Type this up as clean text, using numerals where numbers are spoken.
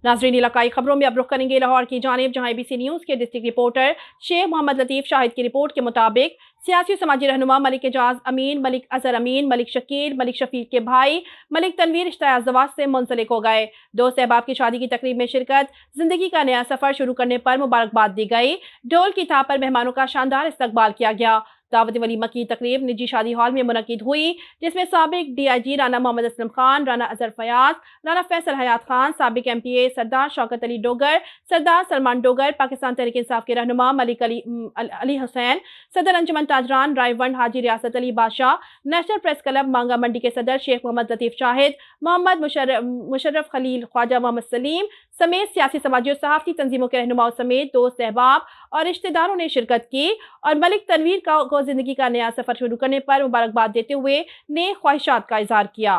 नाज़रीन, इलाकाई खबरों में अब रुख करेंगे लाहौर की जानिब, जहां ABC न्यूज़ के डिस्ट्रिक्ट रिपोर्टर शेख मोहम्मद लतीफ़ शाहिद की रिपोर्ट के मुताबिक सियासी और समाजी रहनुमा मलिक एजाज अमीन, मलिक अजहर अमीन, मलिक शकील, मलिक शफीक के भाई मलिक तनवीर इश्तियाक ज़वाज से मुंसलिक हो गए। दोस्त अहबाब की शादी की तकरीब में शिरकत, जिंदगी का नया सफर शुरू करने पर मुबारकबाद दी गई। ढोल की थाप पर मेहमानों का शानदार इस्तकबाल किया गया। दावत वलीमा की तकरीब निजी शादी हॉल में मुनक्किद हुई, जिसमें साबिक DIG राना मोहम्मद असलम खान, राना अजहर फयाज, राना फैसल हयात खान, साबिक MPA सरदार शौकत अली डोगर, सरदार सलमान डोगर, पाकिस्तान तहरीक इंसाफ के रहनुमा मलिक अली हुसैन, सदर अंजुमन ताजरान रायवंड हाजी रियासत अली बादशाह, नेशनल प्रेस क्लब मांगा मंडी के सदर शेख मोहम्मद लतीफ़ शाहिद, मोहम्मद मुशर्रफ खलील, ख्वाजा मोहम्मद सलीम समेत सियासी समाजी और सहाफ़ती तंजीमों के रहनुमाओं समेत दोस्त अहबाब और रिश्तेदारों ने शिरकत की और मलिक तनवीर को जिंदगी का नया सफर शुरू करने पर मुबारकबाद देते हुए नेक ख्वाहिशात का इजहार किया।